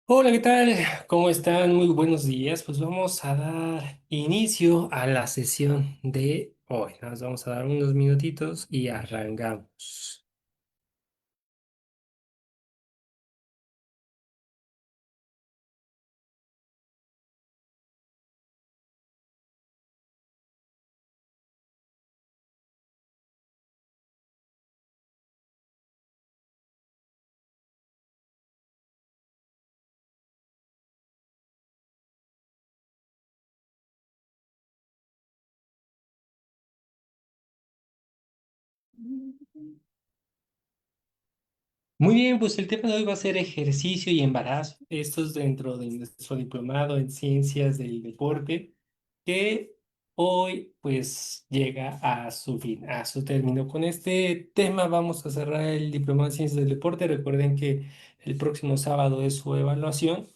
Hola, ¿qué tal? ¿Cómo están? Muy buenos días. Pues vamos a dar inicio a la sesión de hoy. Nos vamos a dar unos minutitos y arrancamos. Muy bien, pues el tema de hoy va a ser ejercicio y embarazo. Esto es dentro de nuestro diplomado en ciencias del deporte, que hoy pues llega a su fin, a su término. Con este tema vamos a cerrar el diplomado en ciencias del deporte. Recuerden que el próximo sábado es su evaluación.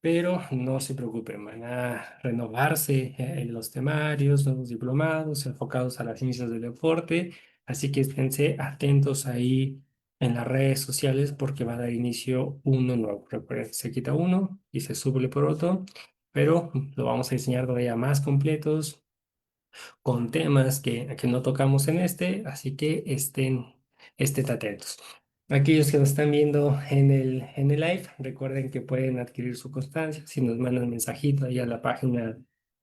Pero no se preocupen, van a renovarse los temarios, nuevos diplomados enfocados a las ciencias del deporte, así que esténse atentos ahí en las redes sociales porque va a dar inicio uno nuevo. Recuerden, se quita uno y se suple por otro, pero lo vamos a diseñar todavía más completos, con temas que no tocamos en este, así que estén atentos. Aquellos que nos están viendo en el live, recuerden que pueden adquirir su constancia si nos mandan mensajito ahí a la página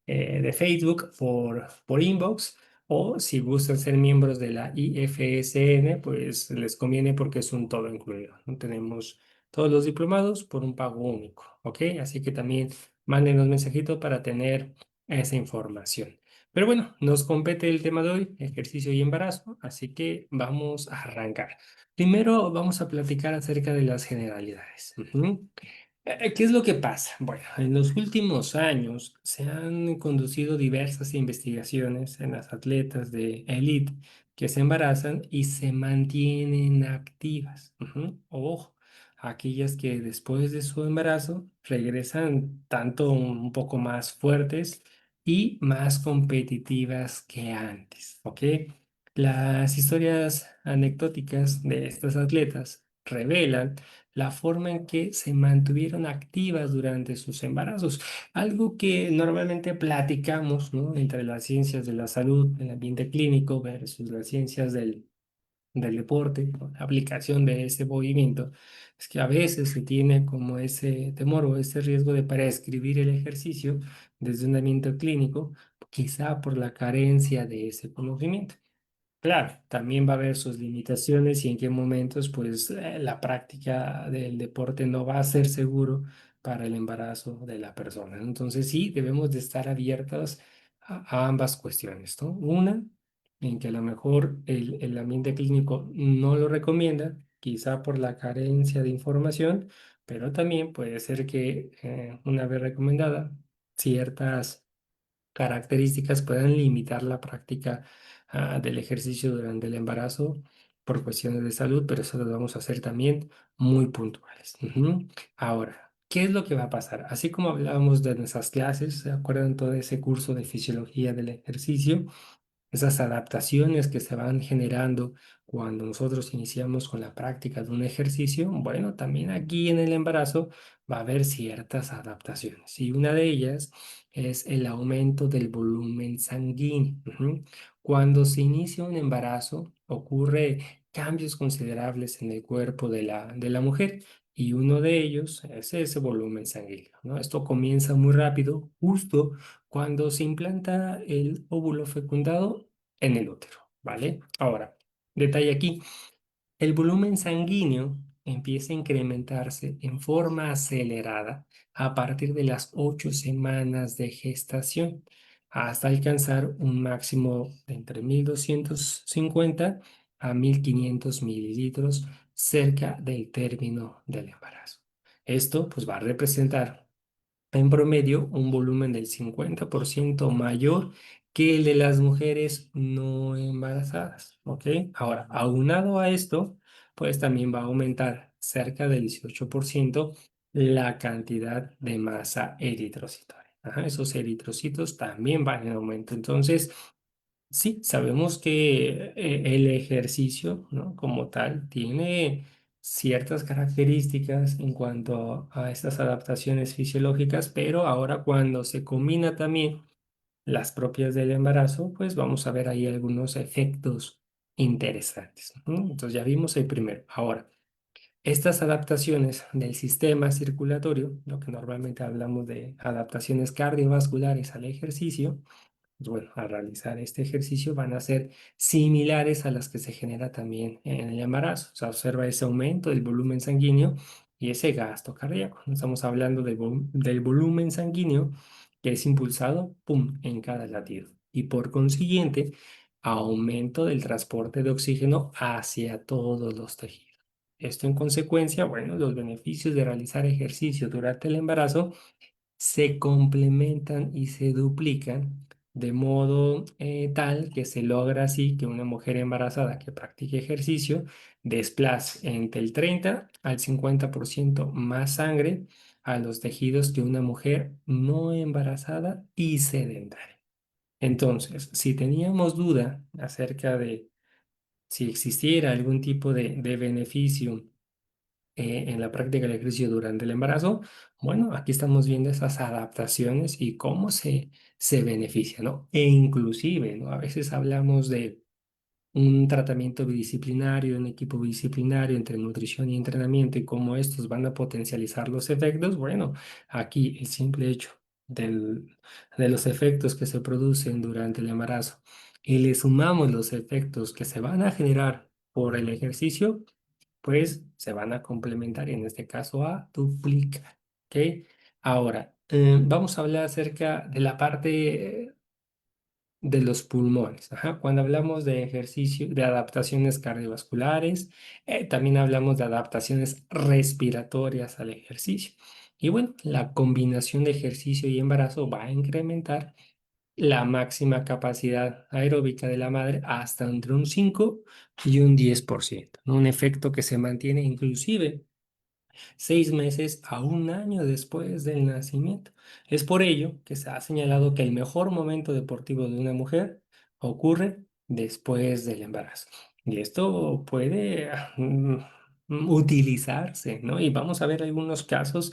de Facebook por inbox, o si gustan ser miembros de la IFSN, pues les conviene porque es un todo incluido, ¿no? Tenemos todos los diplomados por un pago único, ¿ok? Así que también mándenos mensajito para tener esa información. Pero bueno, nos compete el tema de hoy, ejercicio y embarazo, así que vamos a arrancar. Primero vamos a platicar acerca de las generalidades. Ujú. ¿Qué es lo que pasa? Bueno, en los últimos años se han conducido diversas investigaciones en las atletas de élite que se embarazan y se mantienen activas. Ujú. Ojo, aquellas que después de su embarazo regresan tanto un poco más fuertes y más competitivas que antes, ¿ok? Las historias anecdóticas de estas atletas revelan la forma en que se mantuvieron activas durante sus embarazos, algo que normalmente platicamos, ¿no? Entre las ciencias de la salud, el ambiente clínico versus las ciencias del deporte, ¿no? La aplicación de ese movimiento, es que a veces se tiene como ese temor o ese riesgo de prescribir el ejercicio desde un ambiente clínico, quizá por la carencia de ese conocimiento. Claro, también va a haber sus limitaciones y en qué momentos pues la práctica del deporte no va a ser seguro para el embarazo de la persona, ¿no? Entonces sí, debemos de estar abiertos a ambas cuestiones, ¿no? Una, en que a lo mejor el ambiente clínico no lo recomienda, quizá por la carencia de información, pero también puede ser que una vez recomendada, ciertas características puedan limitar la práctica del ejercicio durante el embarazo por cuestiones de salud, pero eso lo vamos a hacer también muy puntuales. Ujú. Ahora, ¿qué es lo que va a pasar? Así como hablábamos de nuestras clases, ¿se acuerdan todo ese curso de fisiología del ejercicio? Esas adaptaciones que se van generando cuando nosotros iniciamos con la práctica de un ejercicio, bueno, también aquí en el embarazo va a haber ciertas adaptaciones y una de ellas es el aumento del volumen sanguíneo. Ujú. Cuando se inicia un embarazo, ocurre cambios considerables en el cuerpo de la mujer, y uno de ellos es ese volumen sanguíneo, ¿no? Esto comienza muy rápido, justo cuando se implanta el óvulo fecundado en el útero, ¿vale? Ahora, detalle aquí, el volumen sanguíneo empieza a incrementarse en forma acelerada a partir de las 8 semanas de gestación, hasta alcanzar un máximo de entre 1.250 a 1.500 mililitros cerca del término del embarazo. Esto pues va a representar en promedio un volumen del 50% mayor que el de las mujeres no embarazadas, ¿ok? Ahora, aunado a esto, pues también va a aumentar cerca del 18% la cantidad de masa eritrocitaria. Ajá, esos eritrocitos también van en aumento. Entonces, sí, sabemos que el ejercicio, ¿no? Como tal, tiene ciertas características en cuanto a estas adaptaciones fisiológicas, pero ahora cuando se combina también las propias del embarazo, pues vamos a ver ahí algunos efectos interesantes. ¿No? Entonces ya vimos el primero. Ahora, estas adaptaciones del sistema circulatorio, lo que normalmente hablamos de adaptaciones cardiovasculares al ejercicio, pues bueno, al realizar este ejercicio van a ser similares a las que se genera también en el embarazo. O sea, observa ese aumento del volumen sanguíneo y ese gasto cardíaco. No estamos hablando del volumen sanguíneo que es impulsado, pum, en cada latido. Y por consiguiente, aumento del transporte de oxígeno hacia todos los tejidos. Esto en consecuencia, bueno, los beneficios de realizar ejercicio durante el embarazo se complementan y se duplican de modo tal que se logra así que una mujer embarazada que practique ejercicio desplace entre el 30 al 50% más sangre a los tejidos que una mujer no embarazada y sedentaria. Entonces, si teníamos duda acerca de si existiera algún tipo de beneficio en la práctica del ejercicio durante el embarazo, bueno, aquí estamos viendo esas adaptaciones y cómo se beneficia, ¿no? E inclusive, ¿no? A veces hablamos de un tratamiento bidisciplinario, un equipo bidisciplinario entre nutrición y entrenamiento y cómo estos van a potencializar los efectos. Bueno, aquí el simple hecho de los efectos que se producen durante el embarazo y le sumamos los efectos que se van a generar por el ejercicio, pues se van a complementar y en este caso a duplicar. ¿Ok? Ahora, vamos a hablar acerca de la parte de los pulmones. Ajá. Cuando hablamos de ejercicio, de adaptaciones cardiovasculares, también hablamos de adaptaciones respiratorias al ejercicio. Y bueno, la combinación de ejercicio y embarazo va a incrementar la máxima capacidad aeróbica de la madre hasta entre un 5 y un 10%, ¿no? Un efecto que se mantiene inclusive 6 meses a un año después del nacimiento. Es por ello que se ha señalado que el mejor momento deportivo de una mujer ocurre después del embarazo. Y esto puede utilizarse, ¿no? Y vamos a ver algunos casos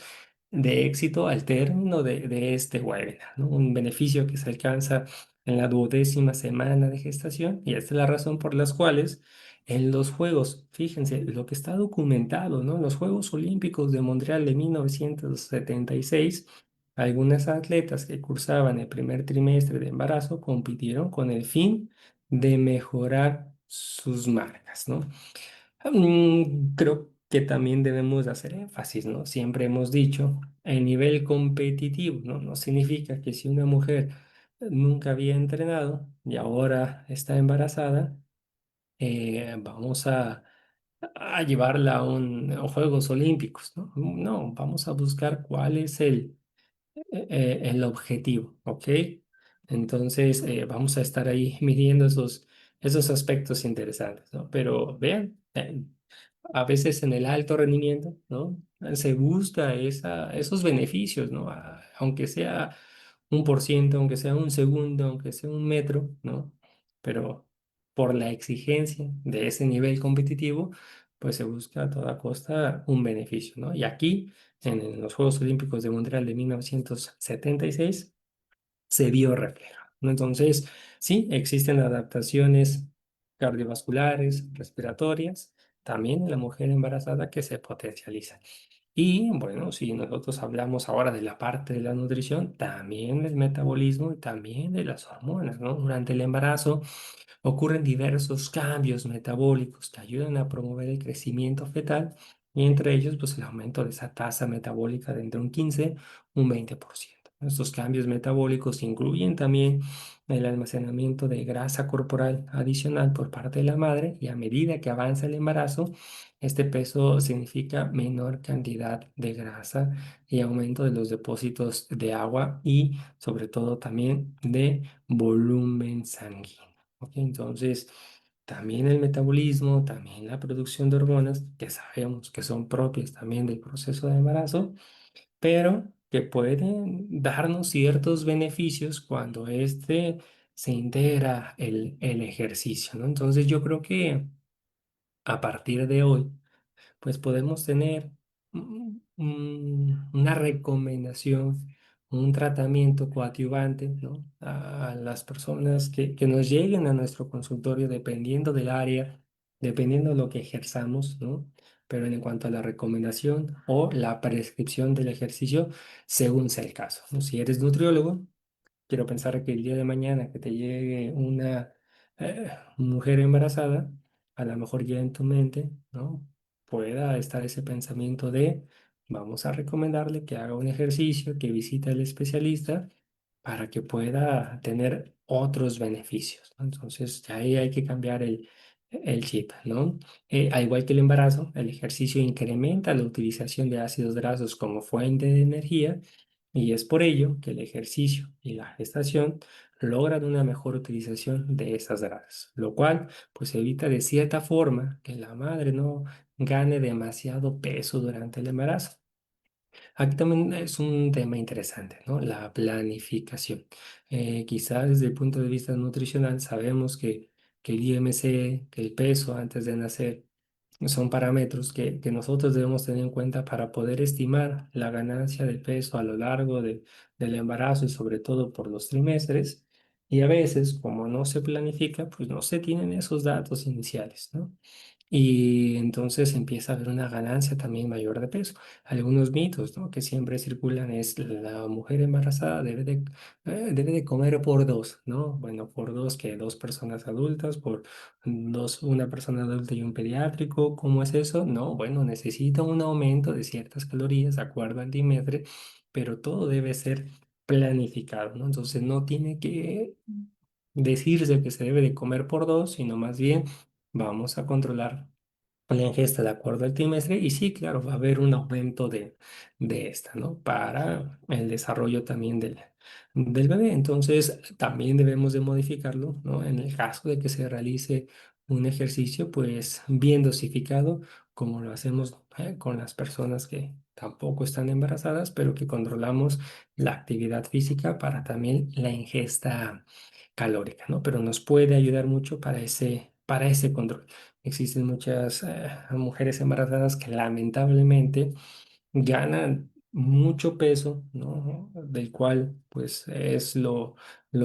de éxito al término de este webinar, ¿no? Un beneficio que se alcanza en la 12ª semana de gestación, y esta es la razón por las cuales en los Juegos, fíjense, lo que está documentado, ¿no? En los Juegos Olímpicos de Montreal de 1976, algunas atletas que cursaban el primer trimestre de embarazo compitieron con el fin de mejorar sus marcas, ¿no? Creo que también debemos de hacer énfasis, ¿no? Siempre hemos dicho, el nivel competitivo, ¿no? No significa que si una mujer nunca había entrenado y ahora está embarazada, vamos a llevarla a Juegos Olímpicos, ¿no? No, vamos a buscar cuál es el objetivo, ¿ok? Entonces, vamos a estar ahí midiendo esos aspectos interesantes, ¿no? Pero vean, a veces en el alto rendimiento, ¿no? Se busca esos beneficios, ¿no? Aunque sea 1%, aunque sea un segundo, aunque sea un metro, ¿no? Pero por la exigencia de ese nivel competitivo, pues se busca a toda costa un beneficio, ¿no? Y aquí, en los Juegos Olímpicos de Montreal de 1976, se vio reflejo, ¿no? Entonces, sí, existen adaptaciones cardiovasculares, respiratorias, también en la mujer embarazada que se potencializan. Y bueno, si nosotros hablamos ahora de la parte de la nutrición, también del metabolismo y también de las hormonas, ¿no? Durante el embarazo ocurren diversos cambios metabólicos que ayudan a promover el crecimiento fetal y entre ellos pues el aumento de esa tasa metabólica de entre un 15 y un 20%. Estos cambios metabólicos incluyen también el almacenamiento de grasa corporal adicional por parte de la madre y a medida que avanza el embarazo, este peso significa menor cantidad de grasa y aumento de los depósitos de agua y sobre todo también de volumen sanguíneo. ¿Ok? Entonces, también el metabolismo, también la producción de hormonas, que sabemos que son propias también del proceso de embarazo, pero que pueden darnos ciertos beneficios cuando se integra el ejercicio, ¿no? Entonces, yo creo que a partir de hoy, pues podemos tener una recomendación, un tratamiento coadyuvante, ¿no? A las personas que nos lleguen a nuestro consultorio dependiendo del área, dependiendo de lo que ejerzamos, ¿no? Pero en cuanto a la recomendación o la prescripción del ejercicio, según sea el caso, ¿no? Si eres nutriólogo, quiero pensar que el día de mañana que te llegue una mujer embarazada, a lo mejor ya en tu mente, ¿no? Pueda estar ese pensamiento de, vamos a recomendarle que haga un ejercicio, que visite al especialista para que pueda tener otros beneficios, ¿no? Entonces, ya ahí hay que cambiar el chip, ¿no? Al igual que el embarazo, el ejercicio incrementa la utilización de ácidos grasos como fuente de energía y es por ello que el ejercicio y la gestación logran una mejor utilización de esas grasas, lo cual pues evita de cierta forma que la madre no gane demasiado peso durante el embarazo. Aquí también es un tema interesante, ¿no? La planificación. Quizás desde el punto de vista nutricional sabemos que el IMC, que el peso antes de nacer, son parámetros que nosotros debemos tener en cuenta para poder estimar la ganancia de peso a lo largo del embarazo y sobre todo por los trimestres. Y a veces, como no se planifica, pues no se tienen esos datos iniciales, ¿no? Y entonces empieza a haber una ganancia también mayor de peso. Algunos mitos, ¿no? Que siempre circulan es la mujer embarazada debe de comer por dos, ¿no? Bueno, por dos, que dos personas adultas, por dos, una persona adulta y un pediátrico. ¿Cómo es eso? No, bueno, necesita un aumento de ciertas calorías de acuerdo al trimestre, pero todo debe ser planificado, ¿no? Entonces no tiene que decirse que se debe de comer por dos, sino más bien vamos a controlar la ingesta de acuerdo al trimestre y sí, claro, va a haber un aumento de esta, ¿no? Para el desarrollo también del bebé. Entonces, también debemos de modificarlo, ¿no? En el caso de que se realice un ejercicio, pues bien dosificado, como lo hacemos, con las personas que tampoco están embarazadas, pero que controlamos la actividad física para también la ingesta calórica, ¿no? Pero nos puede ayudar mucho para ese control. Existen muchas mujeres embarazadas que lamentablemente ganan mucho peso, ¿no? Del cual pues es lo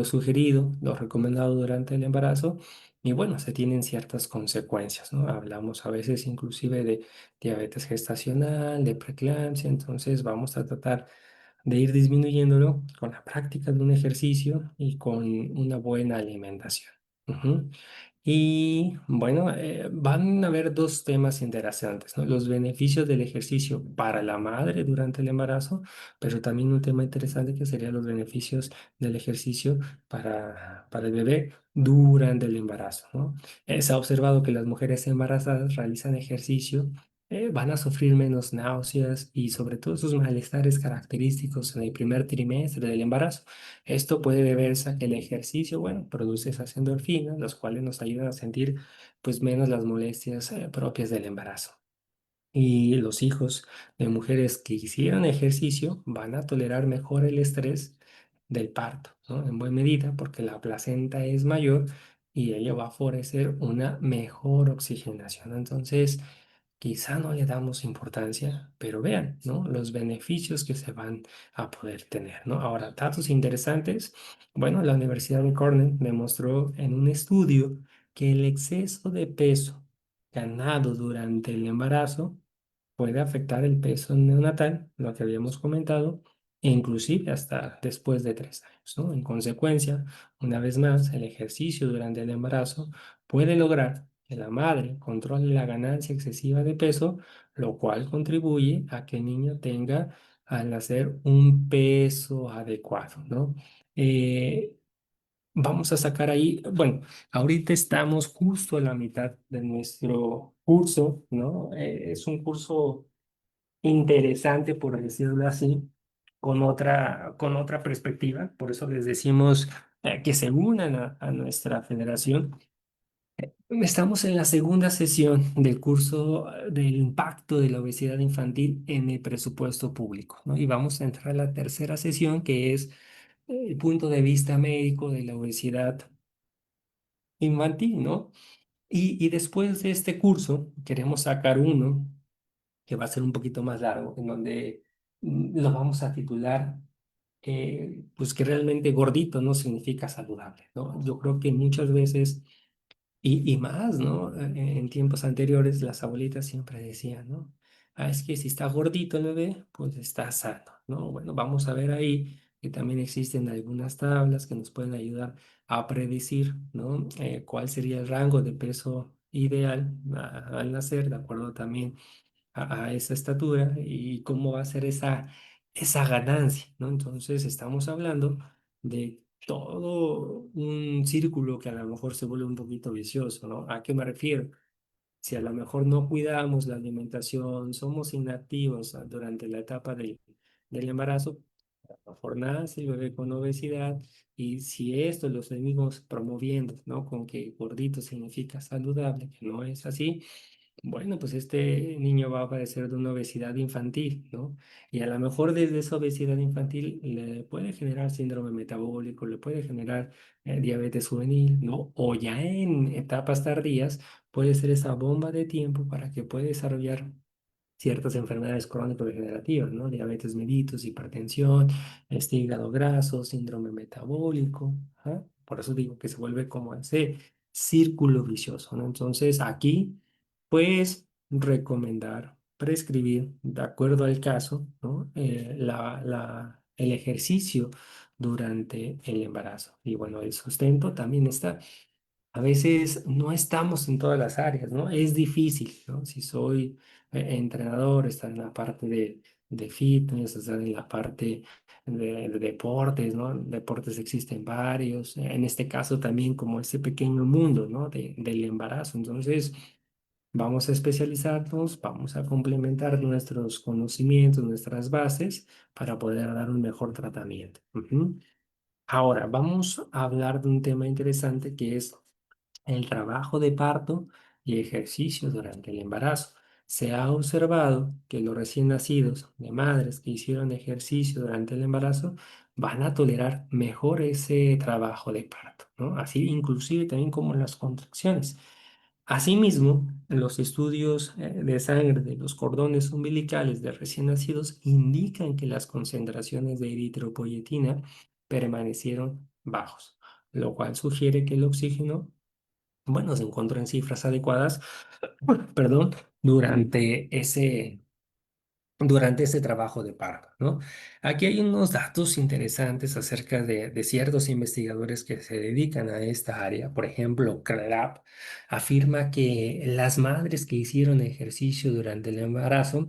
sugerido, lo recomendado durante el embarazo. Y bueno, se tienen ciertas consecuencias, ¿no? Hablamos a veces inclusive de diabetes gestacional, de preeclampsia, entonces vamos a tratar de ir disminuyéndolo con la práctica de un ejercicio y con una buena alimentación. Ujú. Y bueno, van a haber dos temas interesantes, ¿no? Los beneficios del ejercicio para la madre durante el embarazo, pero también un tema interesante que sería los beneficios del ejercicio para el bebé durante el embarazo, ¿no? Se ha observado que las mujeres embarazadas realizan ejercicio, van a sufrir menos náuseas y sobre todo esos malestares característicos en el primer trimestre del embarazo. Esto puede deberse a que el ejercicio, bueno, produce esas endorfinas, las cuales nos ayudan a sentir pues menos las molestias propias del embarazo. Y los hijos de mujeres que hicieron ejercicio van a tolerar mejor el estrés del parto, ¿no? En buena medida porque la placenta es mayor y ello va a favorecer una mejor oxigenación. Entonces, quizá no le damos importancia, pero vean, ¿no? Los beneficios que se van a poder tener, ¿no? Ahora, datos interesantes. Bueno, la Universidad de Cornell demostró en un estudio que el exceso de peso ganado durante el embarazo puede afectar el peso neonatal, lo que habíamos comentado, e inclusive hasta después de 3 años, ¿no? En consecuencia, una vez más, el ejercicio durante el embarazo puede lograr que la madre controle la ganancia excesiva de peso, lo cual contribuye a que el niño tenga al nacer un peso adecuado, ¿no? Eh, Vamos a sacar ahí, bueno, ahorita estamos justo a la mitad de nuestro curso, ¿no? Es un curso interesante, por decirlo así, con otra perspectiva. Por eso les decimos que se unan a nuestra federación. Estamos en la segunda sesión del curso del impacto de la obesidad infantil en el presupuesto público, ¿no? Y vamos a entrar a la tercera sesión, que es el punto de vista médico de la obesidad infantil, ¿no? Y después de este curso, queremos sacar uno que va a ser un poquito más largo, en donde lo vamos a titular, pues que realmente gordito no significa saludable, ¿no? Yo creo que muchas veces y más, ¿no? En tiempos anteriores las abuelitas siempre decían, ¿no? Ah, es que si está gordito el bebé, pues está sano, ¿no? Bueno, vamos a ver ahí que también existen algunas tablas que nos pueden ayudar a predecir, ¿no? Cuál sería el rango de peso ideal al nacer, de acuerdo también a esa estatura y cómo va a ser esa ganancia, ¿no? Entonces estamos hablando de todo un círculo que a lo mejor se vuelve un poquito vicioso, ¿no? ¿A qué me refiero? Si a lo mejor no cuidamos la alimentación, somos inactivos durante la etapa del embarazo, a lo mejor nace el bebé con obesidad y si esto lo seguimos promoviendo, ¿no? Con que gordito significa saludable, que no es así, bueno, pues este niño va a padecer de una obesidad infantil, ¿no? Y a lo mejor desde esa obesidad infantil le puede generar síndrome metabólico, le puede generar diabetes juvenil, ¿no? O ya en etapas tardías puede ser esa bomba de tiempo para que pueda desarrollar ciertas enfermedades crónico-degenerativas, ¿no? Diabetes mellitus, hipertensión, hígado graso, síndrome metabólico. ¿Ah? Por eso digo que se vuelve como ese círculo vicioso, ¿no? Entonces, aquí, pues, recomendar, prescribir, de acuerdo al caso, ¿no? El ejercicio durante el embarazo. Y bueno, el sustento también está. A veces no estamos en todas las áreas, ¿no? Es difícil, ¿no? Si soy entrenador, estar en la parte de fitness, estar en la parte de deportes, ¿no? Deportes existen varios, en este caso también como ese pequeño mundo, ¿no? Del embarazo. Entonces, vamos a especializarnos, vamos a complementar nuestros conocimientos, nuestras bases para poder dar un mejor tratamiento. Ujú. Ahora, vamos a hablar de un tema interesante que es el trabajo de parto y ejercicio durante el embarazo. Se ha observado que los recién nacidos de madres que hicieron ejercicio durante el embarazo van a tolerar mejor ese trabajo de parto, ¿no? Así inclusive también como las contracciones. Asimismo, los estudios de sangre de los cordones umbilicales de recién nacidos indican que las concentraciones de eritropoyetina permanecieron bajos, lo cual sugiere que el oxígeno, bueno, se encontró en cifras adecuadas, perdón, durante ese trabajo de parto, ¿no? Aquí hay unos datos interesantes acerca de ciertos investigadores que se dedican a esta área. Por ejemplo, CREAP afirma que las madres que hicieron ejercicio durante el embarazo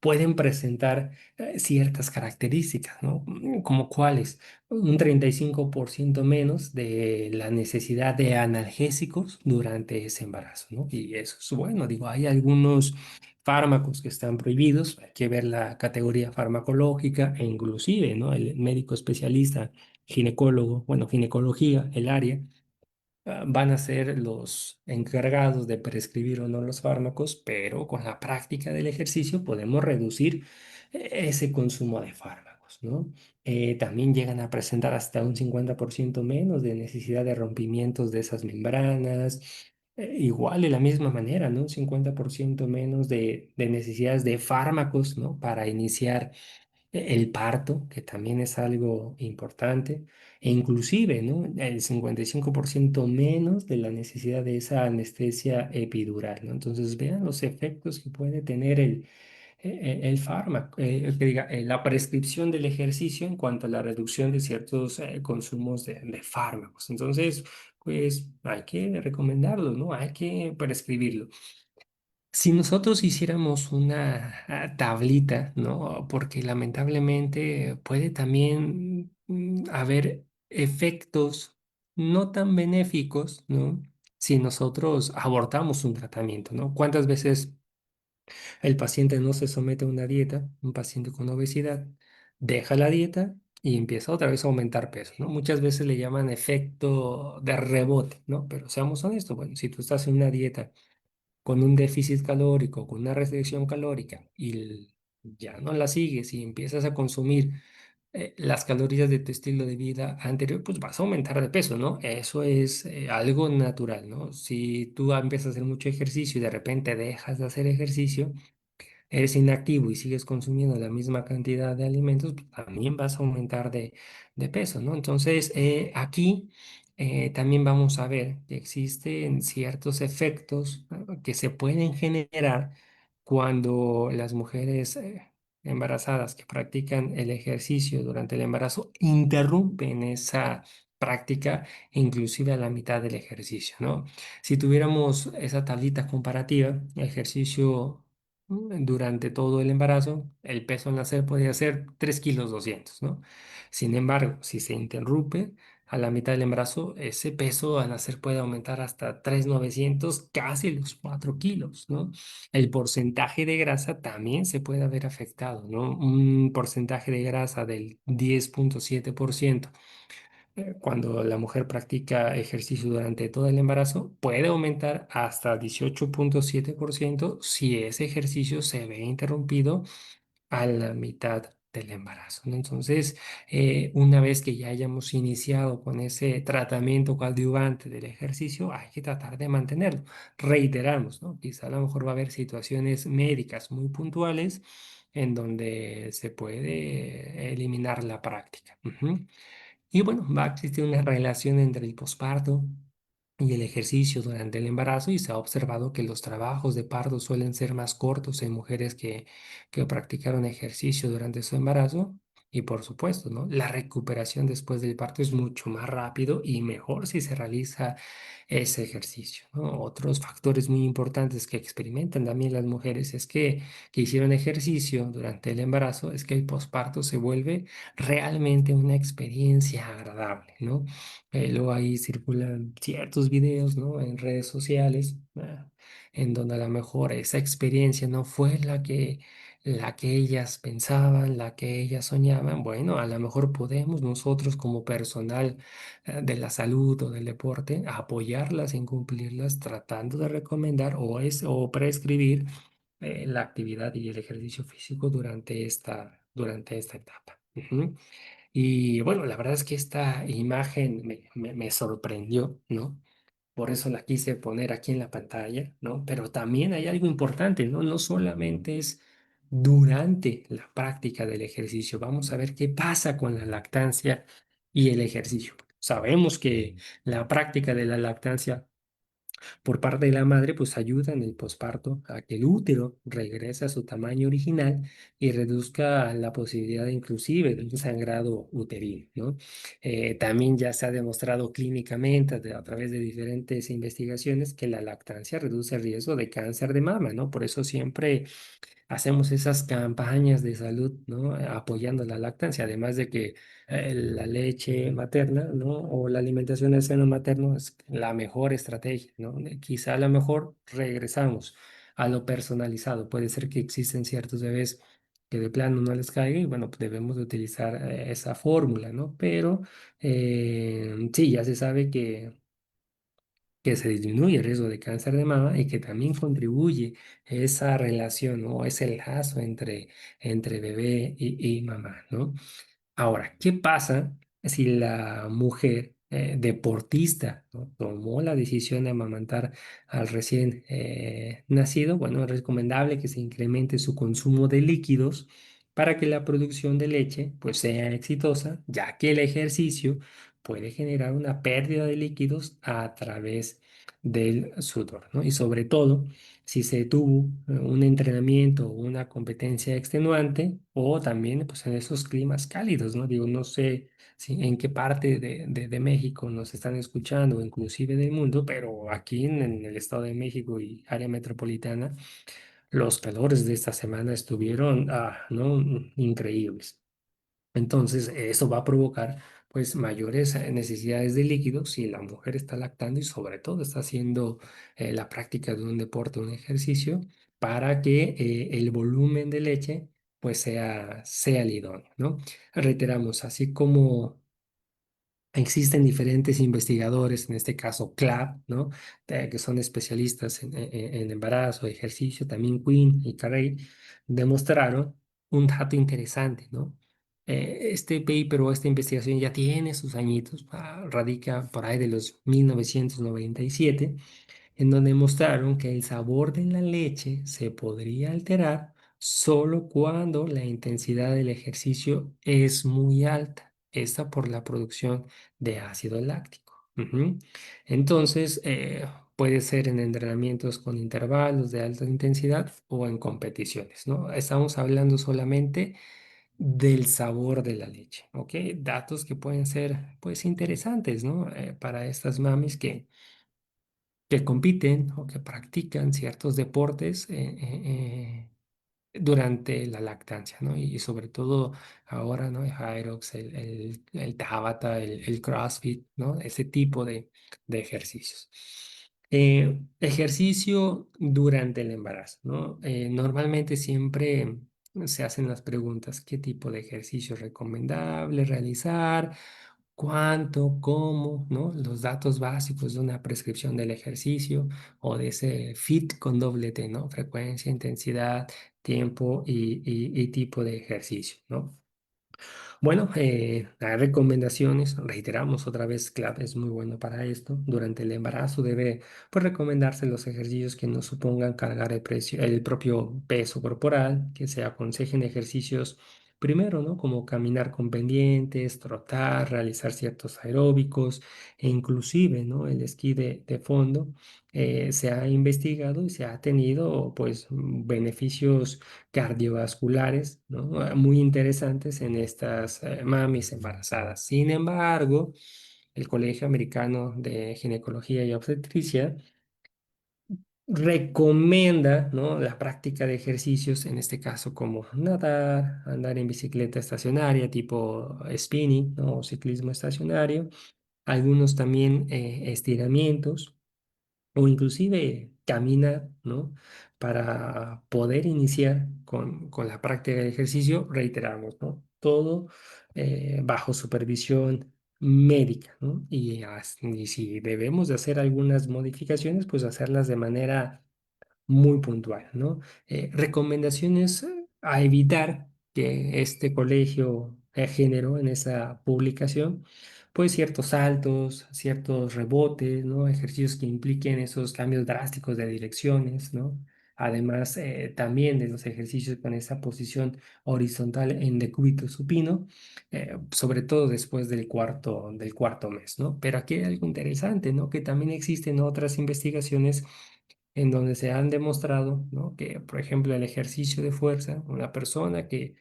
pueden presentar ciertas características, ¿no? Como cuáles, un 35% menos de la necesidad de analgésicos durante ese embarazo, ¿no? Y eso es bueno, digo, hay algunos fármacos que están prohibidos, hay que ver la categoría farmacológica e inclusive, ¿no? El médico especialista, ginecólogo, bueno, ginecología, el área, van a ser los encargados de prescribir o no los fármacos, pero con la práctica del ejercicio podemos reducir ese consumo de fármacos, ¿no? También llegan a presentar hasta un 50% menos de necesidad de rompimientos de esas membranas. Igual de la misma manera, ¿no? Un 50% menos de necesidades de fármacos, ¿no? Para iniciar el parto, que también es algo importante, e inclusive, ¿no? El 55% menos de la necesidad de esa anestesia epidural, ¿no? Entonces, vean los efectos que puede tener el fármaco, que diga, la prescripción del ejercicio en cuanto a la reducción de ciertos consumos de fármacos. Entonces, pues hay que recomendarlo, ¿no? Hay que prescribirlo. Si nosotros hiciéramos una tablita, ¿no? Porque lamentablemente puede también haber efectos no tan benéficos, ¿no? Si nosotros abortamos un tratamiento, ¿no? ¿Cuántas veces el paciente no se somete a una dieta, un paciente con obesidad, deja la dieta y empieza otra vez a aumentar peso, ¿no? Muchas veces le llaman efecto de rebote, ¿no? Pero seamos honestos, bueno, si tú estás en una dieta con un déficit calórico, con una restricción calórica ya no la sigues y empiezas a consumir las calorías de tu estilo de vida anterior, pues vas a aumentar de peso, ¿no? Eso es algo natural, ¿no? Si tú empiezas a hacer mucho ejercicio y de repente dejas de hacer ejercicio, eres inactivo y sigues consumiendo la misma cantidad de alimentos, pues, también vas a aumentar de peso, ¿no? Entonces, aquí también vamos a ver que existen ciertos efectos que se pueden generar cuando las mujeres embarazadas que practican el ejercicio durante el embarazo interrumpen esa práctica, inclusive a la mitad del ejercicio, ¿no? Si tuviéramos esa tablita comparativa, ejercicio durante todo el embarazo, el peso al nacer podría ser 3,2 kilos, ¿no? Sin embargo, si se interrumpe a la mitad del embarazo, ese peso al nacer puede aumentar hasta 3,900, casi los 4 kilos, ¿no? El porcentaje de grasa también se puede haber afectado, ¿no? Un porcentaje de grasa del 10,7% cuando la mujer practica ejercicio durante todo el embarazo, puede aumentar hasta 18,7% si ese ejercicio se ve interrumpido a la mitad del embarazo, ¿no? Entonces, una vez que ya hayamos iniciado con ese tratamiento coadyuvante del ejercicio, hay que tratar de mantenerlo. Reiteramos, ¿no? Quizá a lo mejor va a haber situaciones médicas muy puntuales en donde se puede eliminar la práctica. Ujú. Y bueno, va a existir una relación entre el posparto y el ejercicio durante el embarazo y se ha observado que los trabajos de parto suelen ser más cortos en mujeres que practicaron ejercicio durante su embarazo. Y por supuesto, ¿no? La recuperación después del parto es mucho más rápido y mejor si se realiza ese ejercicio, ¿no? Otros factores muy importantes que experimentan también las mujeres es que hicieron ejercicio durante el embarazo, es que el posparto se vuelve realmente una experiencia agradable, ¿no? Luego ahí circulan ciertos videos, ¿no? En redes sociales, en donde a lo mejor esa experiencia no fue la que ellas pensaban, la que ellas soñaban. Bueno, a lo mejor podemos nosotros como personal de la salud o del deporte apoyarlas en cumplirlas, tratando de recomendar o prescribir la actividad y el ejercicio físico durante esta etapa. Ujú. Y bueno, la verdad es que esta imagen me sorprendió, ¿no? Por eso la quise poner aquí en la pantalla, ¿no? Pero también hay algo importante, ¿no? No solamente es durante la práctica del ejercicio. Vamos a ver qué pasa con la lactancia y el ejercicio. Sabemos que la práctica de la lactancia por parte de la madre, pues ayuda en el posparto a que el útero regrese a su tamaño original y reduzca la posibilidad inclusive de un sangrado uterino, ¿no? También ya se ha demostrado clínicamente a través de diferentes investigaciones que la lactancia reduce el riesgo de cáncer de mama, ¿no? Por eso siempre hacemos esas campañas de salud, ¿no? Apoyando la lactancia, además de que la leche materna, ¿no? O la alimentación del seno materno es la mejor estrategia, ¿no? Quizá a lo mejor regresamos a lo personalizado. Puede ser que existen ciertos bebés que de plano no les caiga y bueno, pues debemos de utilizar esa fórmula, ¿no? Pero sí, ya se sabe que se disminuye el riesgo de cáncer de mama y que también contribuye esa relación o ese lazo entre bebé y mamá, ¿no? Ahora, ¿qué pasa si la mujer deportista, ¿no? tomó la decisión de amamantar al recién nacido? Bueno, es recomendable que se incremente su consumo de líquidos para que la producción de leche pues sea exitosa, ya que el ejercicio puede generar una pérdida de líquidos a través del sudor, ¿no? Y sobre todo, si se tuvo un entrenamiento o una competencia extenuante o también pues en esos climas cálidos, ¿no? Digo, no sé en qué parte de México nos están escuchando, o inclusive del mundo, pero aquí en el Estado de México y área metropolitana, los calores de esta semana estuvieron, ¿no? Increíbles. Entonces, eso va a provocar pues mayores necesidades de líquidos si la mujer está lactando y sobre todo está haciendo la práctica de un deporte, un ejercicio, para que el volumen de leche pues sea el idóneo, ¿no? Reiteramos, así como existen diferentes investigadores, en este caso CLAP, ¿no? Que son especialistas en embarazo, ejercicio, también Quinn y Carey, demostraron un dato interesante, ¿no? Este paper o esta investigación ya tiene sus añitos, radica por ahí de los 1997, en donde mostraron que el sabor de la leche se podría alterar solo cuando la intensidad del ejercicio es muy alta, esta por la producción de ácido láctico. Ujú. Entonces, puede ser en entrenamientos con intervalos de alta intensidad o en competiciones, ¿no? Estamos hablando solamente del sabor de la leche, ¿ok? Datos que pueden ser, pues, interesantes, ¿no? Para estas mamis que compiten o que practican ciertos deportes. Durante la lactancia, ¿no? Y sobre todo ahora, ¿no? El Hyrox, el Tabata, el CrossFit, ¿no? Ese tipo de ejercicios. Ejercicio durante el embarazo, ¿no? Normalmente siempre se hacen las preguntas, ¿qué tipo de ejercicio es recomendable realizar? ¿Cuánto? ¿Cómo? ¿No? Los datos básicos de una prescripción del ejercicio o de ese FIT con doble T, ¿no? Frecuencia, intensidad, tiempo y tipo de ejercicio, ¿no? Bueno, hay recomendaciones, reiteramos otra vez, CLAP es muy bueno para esto. Durante el embarazo debe, pues, recomendarse los ejercicios que no supongan cargar el propio peso corporal, que se aconsejen ejercicios primero, ¿no? Como caminar con pendientes, trotar, realizar ciertos aeróbicos e inclusive, ¿no? El esquí de fondo. Se ha investigado y se ha tenido, pues, beneficios cardiovasculares, ¿no? Muy interesantes en estas mamis embarazadas. Sin embargo, el Colegio Americano de Ginecología y Obstetricia recomienda, ¿no? La práctica de ejercicios, en este caso como nadar, andar en bicicleta estacionaria tipo spinning, ¿no? O ciclismo estacionario, algunos también estiramientos o inclusive caminar, ¿no? Para poder iniciar con la práctica de ejercicio, reiteramos, ¿no? Todo bajo supervisión médica, ¿no? Y si debemos de hacer algunas modificaciones, pues hacerlas de manera muy puntual, ¿no? Recomendaciones a evitar que este colegio generó en esa publicación, pues ciertos saltos, ciertos rebotes, ¿no? Ejercicios que impliquen esos cambios drásticos de direcciones, ¿no? Además, también de los ejercicios con esa posición horizontal en decúbito supino, sobre todo después del cuarto mes, ¿no? Pero aquí hay algo interesante, ¿no? Que también existen otras investigaciones en donde se han demostrado, ¿no? Que, por ejemplo, el ejercicio de fuerza, una persona que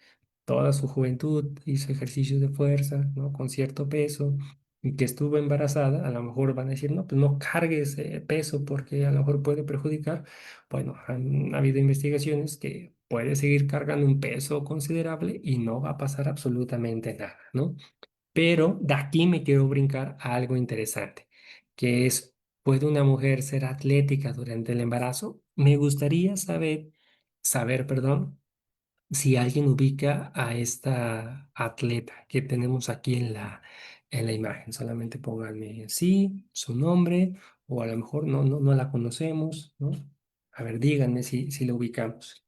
toda su juventud hizo ejercicios de fuerza, ¿no? Con cierto peso y que estuvo embarazada, a lo mejor van a decir, no, pues no cargues peso porque a lo mejor puede perjudicar. Bueno, han habido investigaciones que puede seguir cargando un peso considerable y no va a pasar absolutamente nada, ¿no? Pero de aquí me quiero brincar a algo interesante, que es, ¿puede una mujer ser atlética durante el embarazo? Me gustaría perdón, si alguien ubica a esta atleta que tenemos aquí en la imagen. Solamente pónganme sí, su nombre, o a lo mejor no la conocemos, ¿no? A ver, díganme si la ubicamos.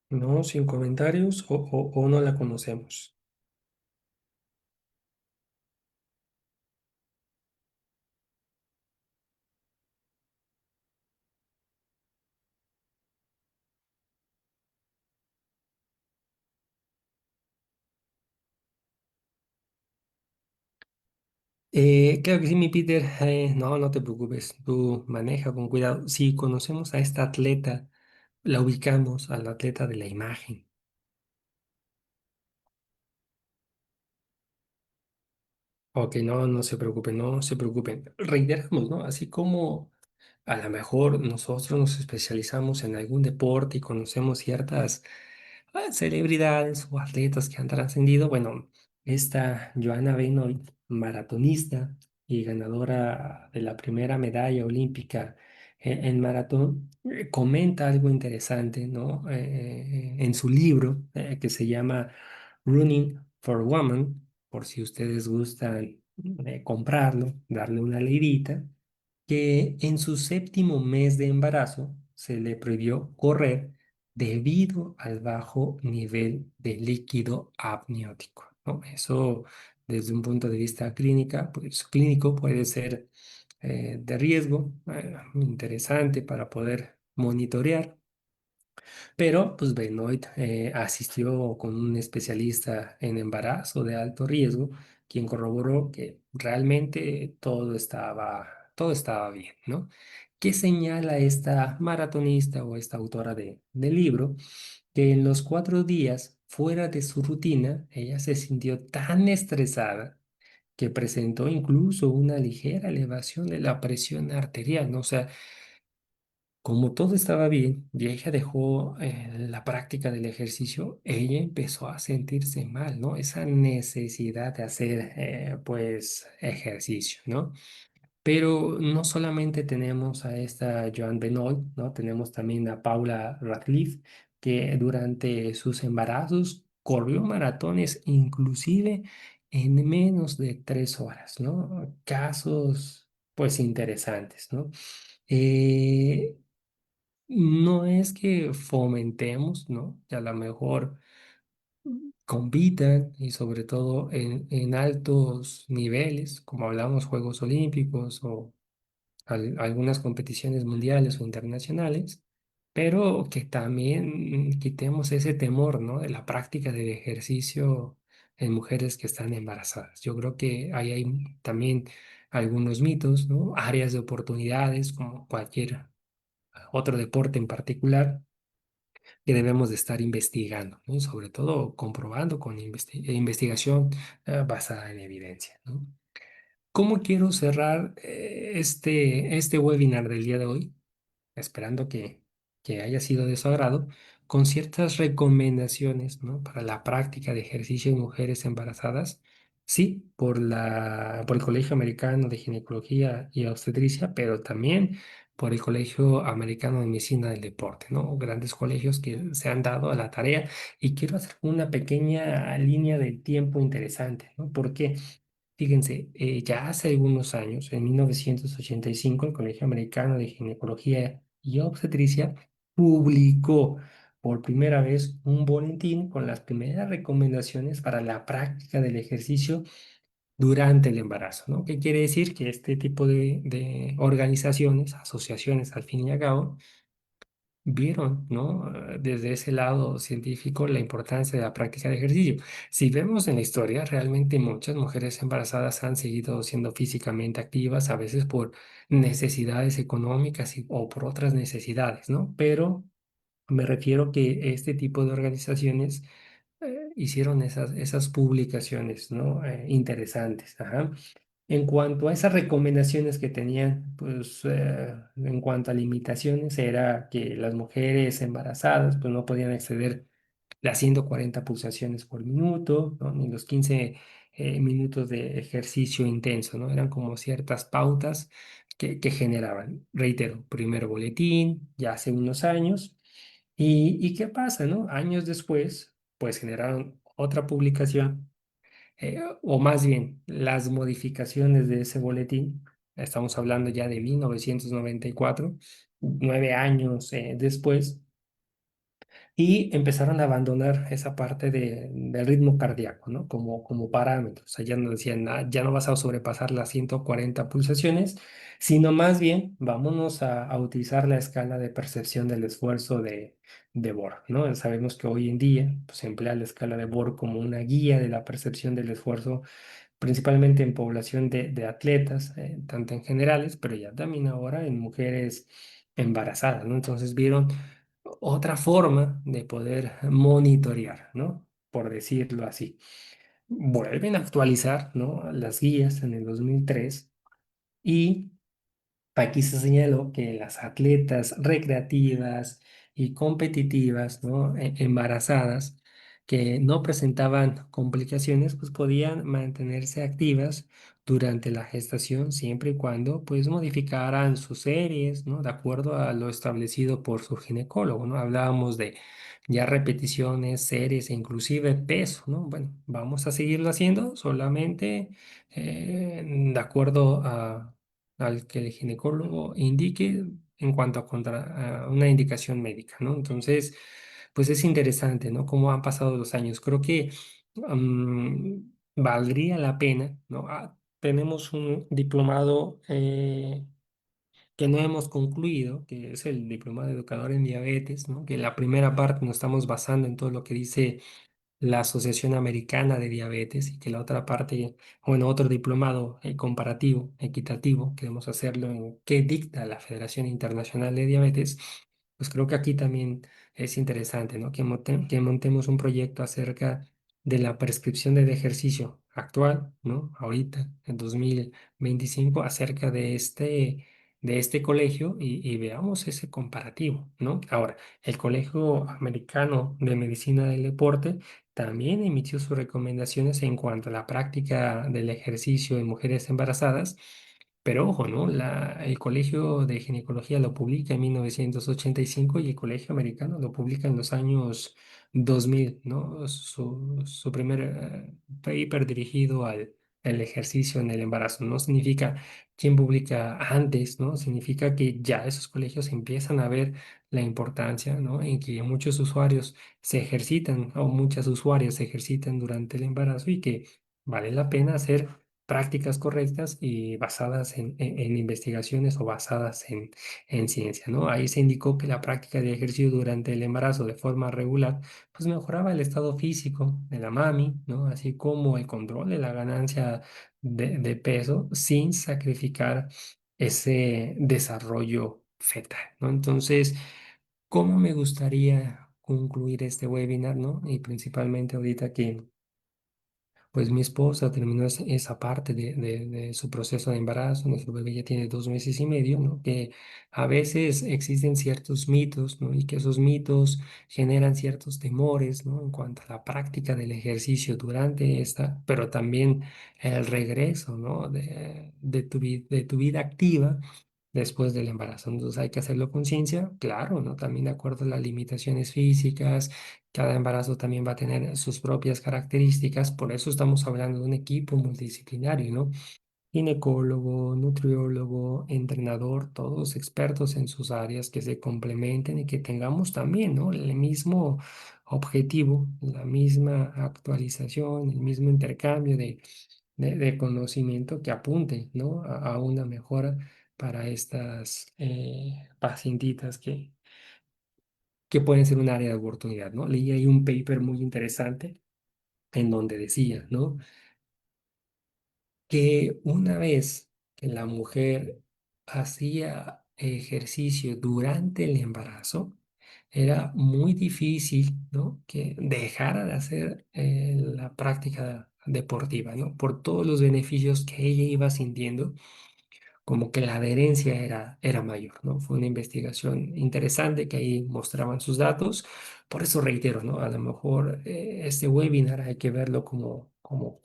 No, sin comentarios o no la conocemos. Claro que sí, mi Peter. No te preocupes. Tú maneja con cuidado. Si conocemos a esta atleta, la ubicamos al atleta de la imagen. Ok, no se preocupen, no se preocupen. Reiteramos, ¿no? Así como a lo mejor nosotros nos especializamos en algún deporte y conocemos ciertas celebridades o atletas que han trascendido. Bueno, esta Joana Benoit, maratonista y ganadora de la primera medalla olímpica en maratón, comenta algo interesante, ¿no? En su libro que se llama Running for Women, por si ustedes gustan comprarlo, darle una leidita, que en su séptimo mes de embarazo, se le prohibió correr debido al bajo nivel de líquido amniótico, ¿no? Eso, desde un punto de vista clínico puede ser de riesgo, interesante para poder monitorear. Pero, pues Benoit asistió con un especialista en embarazo de alto riesgo, quien corroboró que realmente todo estaba bien, ¿no? ¿Qué señala esta maratonista o esta autora del libro? Que en los 4 días fuera de su rutina, ella se sintió tan estresada que presentó incluso una ligera elevación de la presión arterial, ¿no? O sea, como todo estaba bien y ella dejó la práctica del ejercicio, ella empezó a sentirse mal, ¿no? Esa necesidad de hacer, pues, ejercicio, ¿no? Pero no solamente tenemos a esta Joan Benoit, ¿no? Tenemos también a Paula Radcliffe, que durante sus embarazos corrió maratones, inclusive en menos de 3 horas, ¿no? Casos, pues, interesantes, ¿no? Eh, no es que fomentemos, ¿no? Que a lo mejor compitan y sobre todo en altos niveles, como hablamos, Juegos Olímpicos o algunas competiciones mundiales o internacionales, pero que también quitemos ese temor, ¿no? De la práctica del ejercicio en mujeres que están embarazadas. Yo creo que ahí hay también algunos mitos, ¿no? Áreas de oportunidades, como cualquier otro deporte en particular que debemos de estar investigando, ¿no? Sobre todo comprobando con investigación basada en evidencia, ¿no? ¿Cómo quiero cerrar este webinar del día de hoy? Esperando que haya sido de su agrado, con ciertas recomendaciones, ¿no? Para la práctica de ejercicio en mujeres embarazadas, sí, por el Colegio Americano de Ginecología y Obstetricia, pero también por el Colegio Americano de Medicina del Deporte, ¿no? Grandes colegios que se han dado a la tarea y quiero hacer una pequeña línea de tiempo interesante, ¿no? Porque fíjense, ya hace algunos años, en 1985, el Colegio Americano de Ginecología y Obstetricia publicó por primera vez un boletín con las primeras recomendaciones para la práctica del ejercicio durante el embarazo, ¿no? ¿Qué quiere decir? Que este tipo de organizaciones, asociaciones al fin y al cabo, vieron, ¿no? Desde ese lado científico la importancia de la práctica de ejercicio. Si vemos en la historia, realmente muchas mujeres embarazadas han seguido siendo físicamente activas, a veces por necesidades económicas o por otras necesidades, ¿no? Pero me refiero que este tipo de organizaciones hicieron esas publicaciones, ¿no? Interesantes. Ajá. En cuanto a esas recomendaciones que tenían, pues en cuanto a limitaciones, era que las mujeres embarazadas pues no podían exceder las 140 pulsaciones por minuto, ¿no? Ni los 15 minutos de ejercicio intenso, ¿no? Eran como ciertas pautas que generaban. Reitero, primer boletín, ya hace unos años. ¿Y qué pasa, no? Años después, pues generaron otra publicación o más bien las modificaciones de ese boletín, estamos hablando ya de 1994, 9 años después, y empezaron a abandonar esa parte del ritmo cardíaco, ¿no? Como parámetro. O sea, ya no decían, "Ah, ya no vas a sobrepasar las 140 pulsaciones, sino más bien vámonos a utilizar la escala de percepción del esfuerzo de Borg, ¿no? Sabemos que hoy en día pues, se emplea la escala de Borg como una guía de la percepción del esfuerzo principalmente en población de atletas, tanto en generales, pero ya también ahora en mujeres embarazadas, ¿no? Entonces vieron otra forma de poder monitorear, ¿no? Por decirlo así. Vuelven a actualizar, ¿no? Las guías en el 2003 y aquí se señaló que las atletas recreativas y competitivas, ¿no? Embarazadas que no presentaban complicaciones, pues podían mantenerse activas durante la gestación siempre y cuando pues modificaran sus series, ¿no? De acuerdo a lo establecido por su ginecólogo, ¿no? Hablábamos de ya repeticiones, series e inclusive peso, ¿no? Bueno, vamos a seguirlo haciendo solamente de acuerdo al que el ginecólogo indique, en cuanto a una indicación médica, ¿no? Entonces, pues es interesante, ¿no? Cómo han pasado los años. Creo que valdría la pena, ¿no? Tenemos un diplomado que no hemos concluido, que es el diplomado de educador en diabetes, ¿no? Que la primera parte nos estamos basando en todo lo que dice la Asociación Americana de Diabetes y que la otra parte, bueno, otro diplomado comparativo, equitativo, queremos hacerlo en qué dicta la Federación Internacional de Diabetes, pues creo que aquí también es interesante, ¿no? Que montemos un proyecto acerca de la prescripción del ejercicio actual, ¿no? Ahorita, en 2025, acerca de este colegio y veamos ese comparativo, ¿no? Ahora, el Colegio Americano de Medicina del Deporte también emitió sus recomendaciones en cuanto a la práctica del ejercicio en mujeres embarazadas, pero ojo, ¿no? El Colegio de Ginecología lo publica en 1985 y el Colegio Americano lo publica en los años 2000, ¿no? Su primer paper dirigido al ejercicio en el embarazo. No significa quién publica antes, ¿no? Significa que ya esos colegios empiezan a ver la importancia, ¿no? En que muchos usuarios se ejercitan o muchas usuarias se ejercitan durante el embarazo y que vale la pena hacer prácticas correctas y basadas en investigaciones o basadas en ciencia, ¿no? Ahí se indicó que la práctica de ejercicio durante el embarazo de forma regular, pues mejoraba el estado físico de la mami, ¿no? Así como el control de la ganancia de peso sin sacrificar ese desarrollo fetal, ¿no? Entonces, ¿cómo me gustaría concluir este webinar, ¿no? Y principalmente ahorita que pues mi esposa terminó esa parte de su proceso de embarazo, nuestro bebé ya tiene 2 meses y medio, ¿no? Que a veces existen ciertos mitos, ¿no? Y que esos mitos generan ciertos temores, ¿no? En cuanto a la práctica del ejercicio durante esta, pero también el regreso, ¿no? De tu vida activa después del embarazo. Entonces hay que hacerlo con ciencia, claro, ¿no? También de acuerdo a las limitaciones físicas. Cada embarazo también va a tener sus propias características, por eso estamos hablando de un equipo multidisciplinario, ¿no? Ginecólogo, nutriólogo, entrenador, todos expertos en sus áreas que se complementen y que tengamos también, ¿no? El mismo objetivo, la misma actualización, el mismo intercambio de conocimiento que apunte, ¿no? A una mejora para estas pacientitas que pueden ser un área de oportunidad, ¿no? Leí ahí un paper muy interesante en donde decía, ¿no? Que una vez que la mujer hacía ejercicio durante el embarazo, era muy difícil, ¿no? Que dejara de hacer la práctica deportiva, ¿no? Por todos los beneficios que ella iba sintiendo como que la adherencia era mayor, ¿no? Fue una investigación interesante que ahí mostraban sus datos. Por eso reitero, ¿no? A lo mejor este webinar hay que verlo como,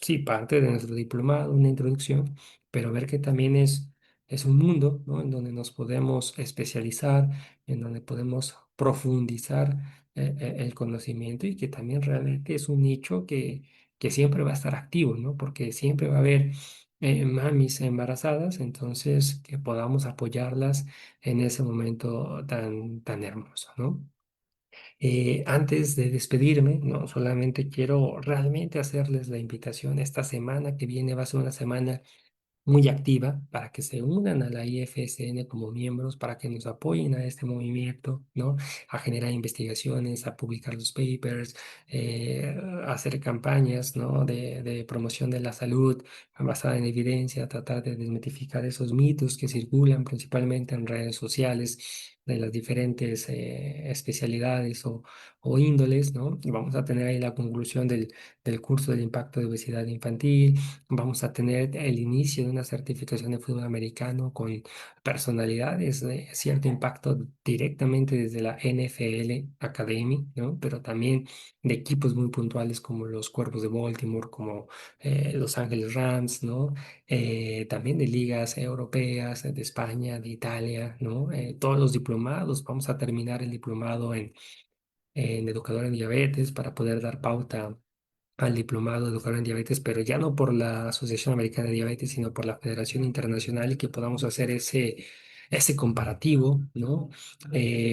sí, parte de nuestro diplomado, una introducción, pero ver que también es un mundo, ¿no? En donde nos podemos especializar, en donde podemos profundizar el conocimiento y que también realmente es un nicho que siempre va a estar activo, ¿no? Porque siempre va a haber mamis embarazadas, entonces que podamos apoyarlas en ese momento tan hermoso, ¿no? Antes de despedirme, no solamente quiero realmente hacerles la invitación. Esta semana que viene va a ser una semana muy activa para que se unan a la IFSN como miembros, para que nos apoyen a este movimiento, ¿no? A generar investigaciones, a publicar los papers, a hacer campañas, ¿no? De promoción de la salud basada en evidencia, tratar de desmitificar esos mitos que circulan principalmente en redes sociales de las diferentes especialidades o índoles, ¿no? Y vamos a tener ahí la conclusión del curso del impacto de obesidad infantil. Vamos a tener el inicio de una certificación de fútbol americano con personalidades de cierto impacto directamente desde la NFL Academy, ¿no? Pero también de equipos muy puntuales como los Cuervos de Baltimore, como Los Ángeles Rams, ¿no? También de ligas europeas, de España, de Italia, ¿no? Todos los diplomados, vamos a terminar el diplomado en educador en diabetes para poder dar pauta al diplomado de educador en diabetes, pero ya no por la Asociación Americana de Diabetes, sino por la Federación Internacional y que podamos hacer ese comparativo, ¿no?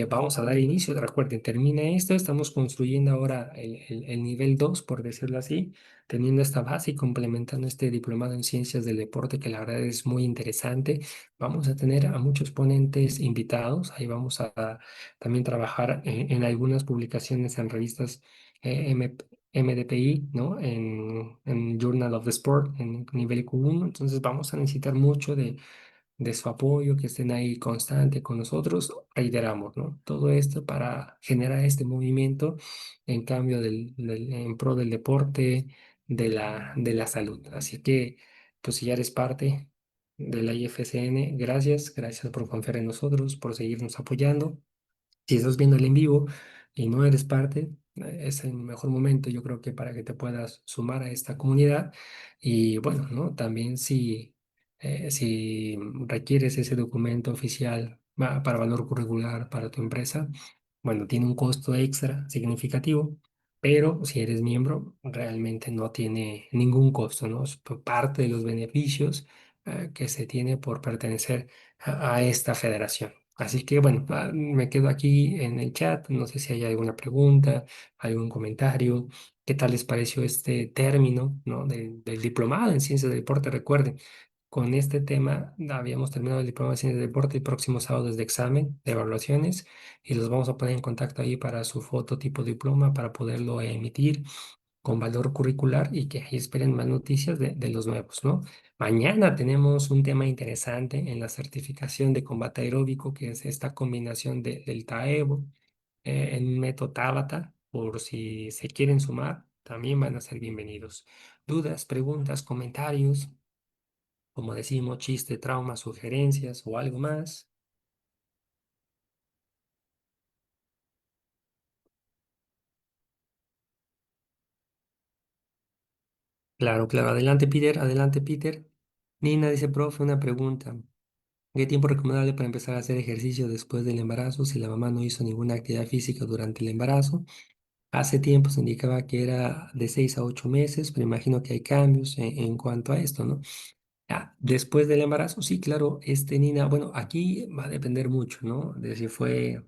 Vamos a dar inicio, recuerden, termina esto, estamos construyendo ahora el nivel 2 por decirlo así, teniendo esta base y complementando este diplomado en ciencias del deporte, que la verdad es muy interesante. Vamos a tener a muchos ponentes invitados, ahí vamos a también trabajar en algunas publicaciones en revistas MDPI, ¿no? En Journal of the Sport, en nivel Q1. Entonces vamos a necesitar mucho de su apoyo, que estén ahí constante con nosotros. Reiteramos, ¿no? Todo esto para generar este movimiento en cambio en pro del deporte, de la salud. Así que, pues si ya eres parte de la IFCN, gracias por confiar en nosotros, por seguirnos apoyando. Si estás viendo el en vivo y no eres parte, es el mejor momento, yo creo que para que te puedas sumar a esta comunidad. Y bueno, ¿no? También si requieres ese documento oficial para valor curricular para tu empresa, bueno, tiene un costo extra significativo, pero si eres miembro, realmente no tiene ningún costo, ¿no? Es parte de los beneficios que se tiene por pertenecer a esta federación. Así que bueno, me quedo aquí en el chat. No sé si hay alguna pregunta, algún comentario. ¿Qué tal les pareció este término, ¿no? del diplomado en ciencias del deporte? Recuerden, con este tema habíamos terminado el diploma de ciencias del deporte. El próximo sábado es de examen, de evaluaciones, y los vamos a poner en contacto ahí para su foto tipo diploma para poderlo emitir con valor curricular y que ahí esperen más noticias de los nuevos, ¿no? Mañana tenemos un tema interesante en la certificación de combate aeróbico, que es esta combinación del TAEVO en un método Tabata, por si se quieren sumar, también van a ser bienvenidos. Dudas, preguntas, comentarios, como decimos, chiste, trauma, sugerencias o algo más. Claro, claro, adelante Peter, adelante Peter. Nina dice, profe, una pregunta. ¿Qué tiempo recomendable para empezar a hacer ejercicio después del embarazo si la mamá no hizo ninguna actividad física durante el embarazo? Hace tiempo se indicaba que era de 6 a 8 meses, pero imagino que hay cambios en cuanto a esto, ¿no? Después del embarazo, sí, claro, Nina, bueno, aquí va a depender mucho, ¿no? De si fue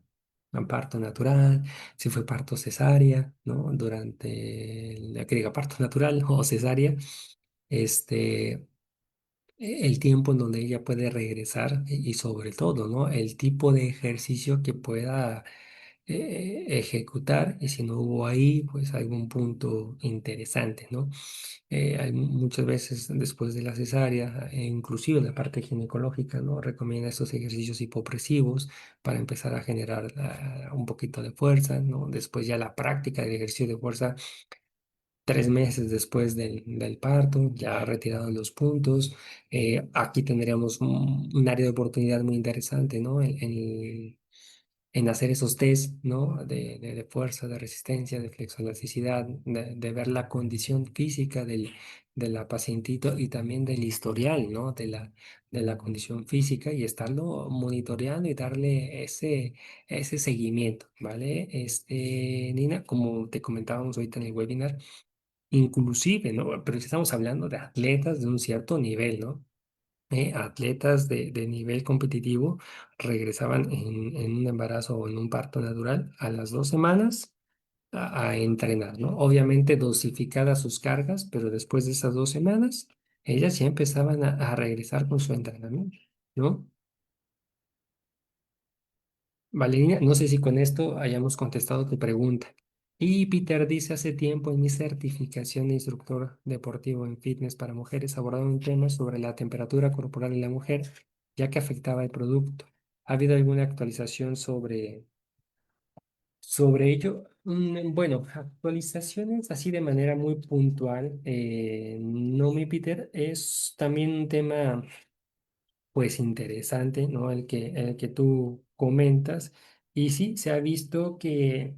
un parto natural, si fue parto cesárea, ¿no? Durante, que diga parto natural o cesárea, este, el tiempo en donde ella puede regresar y sobre todo, ¿no? El tipo de ejercicio que pueda ejecutar y si no hubo ahí, pues algún punto interesante, ¿no? Hay muchas veces después de la cesárea, inclusive la parte ginecológica, ¿no? Recomienda estos ejercicios hipopresivos para empezar a generar un poquito de fuerza, ¿no? Después ya la práctica del ejercicio de fuerza 3 meses después del parto, ya retirados los puntos. Aquí tendríamos un área de oportunidad muy interesante, ¿no? En hacer esos test, ¿no? De fuerza, de resistencia, de flexoelasticidad, de ver la condición física de la pacientito y también del historial, ¿no? De la condición física y estarlo monitoreando y darle ese seguimiento, ¿vale? Nina, como te comentábamos ahorita en el webinar, inclusive, ¿no? Pero si estamos hablando de atletas de un cierto nivel, ¿no? Atletas de nivel competitivo regresaban en un embarazo o en un parto natural a las 2 semanas a entrenar, ¿no? Obviamente dosificadas sus cargas, pero después de esas 2 semanas, ellas ya empezaban a regresar con su entrenamiento, ¿no? Valerina, no sé si con esto hayamos contestado tu pregunta. Y Peter dice, hace tiempo en mi certificación de instructor deportivo en fitness para mujeres abordaron un tema sobre la temperatura corporal de la mujer, ya que afectaba el producto. ¿Ha habido alguna actualización sobre ello? Bueno, actualizaciones así de manera muy puntual. No, mi Peter, es también un tema pues interesante, ¿no? El que tú comentas. Y sí, se ha visto que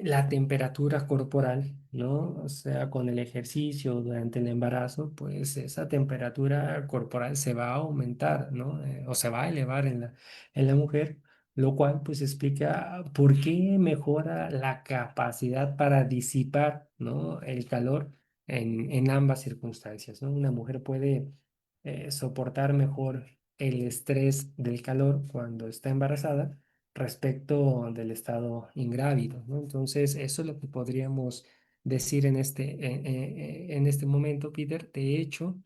la temperatura corporal, ¿no? O sea, con el ejercicio durante el embarazo, pues esa temperatura corporal se va a aumentar, ¿no? O se va a elevar en la mujer, lo cual pues explica por qué mejora la capacidad para disipar, ¿no? El calor en ambas circunstancias, ¿no? Una mujer puede soportar mejor. el estrés del calor cuando está embarazada respecto del estado ingrávido, ¿no? Entonces, eso es lo que podríamos decir en este momento, Peter. De hecho,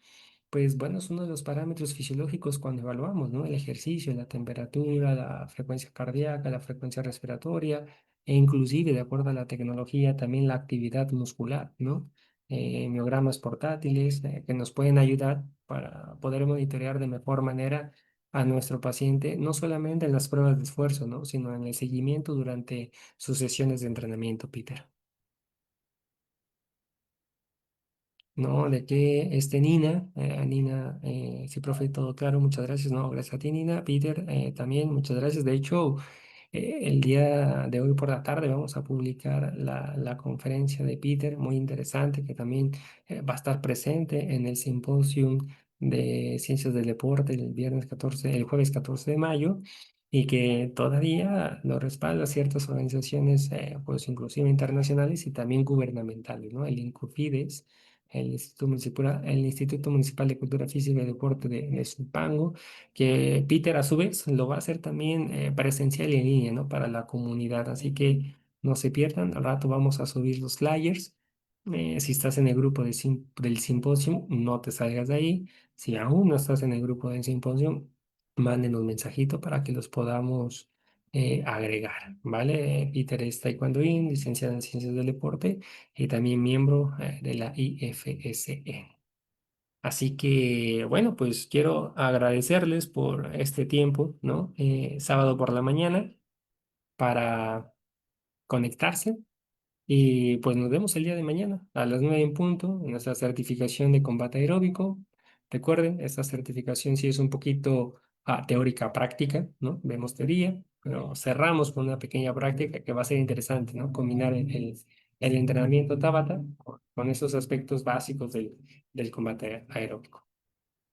pues bueno, es uno de los parámetros fisiológicos cuando evaluamos, ¿no? El ejercicio, la temperatura, la frecuencia cardíaca, la frecuencia respiratoria e inclusive, de acuerdo a la tecnología, también la actividad muscular, ¿no? Miogramas portátiles que nos pueden ayudar para poder monitorear de mejor manera a nuestro paciente, no solamente en las pruebas de esfuerzo, ¿no? Sino en el seguimiento durante sus sesiones de entrenamiento, Peter. No, de que Nina, Nina, sí, profe, todo claro, muchas gracias. No, gracias a ti, Nina. Peter, también, muchas gracias. De hecho, el día de hoy por la tarde vamos a publicar la conferencia de Peter, muy interesante, que también va a estar presente en el simposium de Ciencias del Deporte el jueves 14 de mayo, y que todavía lo respalda ciertas organizaciones, pues inclusive internacionales y también gubernamentales, ¿no? El INCUFIDES, el Instituto Municipal de Cultura Física y Deporte de Zumpango, que Peter a su vez lo va a hacer también presencial y en línea, ¿no? Para la comunidad. Así que no se pierdan, al rato vamos a subir los flyers. Si estás en el grupo del simposio, no te salgas de ahí. Si aún no estás en el grupo del simposio, manden un mensajito para que los podamos agregar, ¿vale? Peter es taekwondoín, licenciado en Ciencias del Deporte y también miembro de la IFSE. Así que, bueno, pues quiero agradecerles por este tiempo, ¿no? Sábado por la mañana para conectarse y pues nos vemos el día de mañana a las 9 en punto en nuestra certificación de combate aeróbico. Recuerden, esta certificación sí es un poquito teórica práctica, ¿no? Vemos teoría, pero cerramos con una pequeña práctica que va a ser interesante, ¿no? Combinar el entrenamiento Tabata con esos aspectos básicos del combate aeróbico.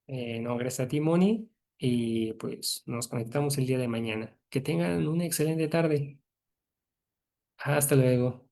No, gracias a ti, Moni, y pues nos conectamos el día de mañana. Que tengan una excelente tarde. Hasta luego.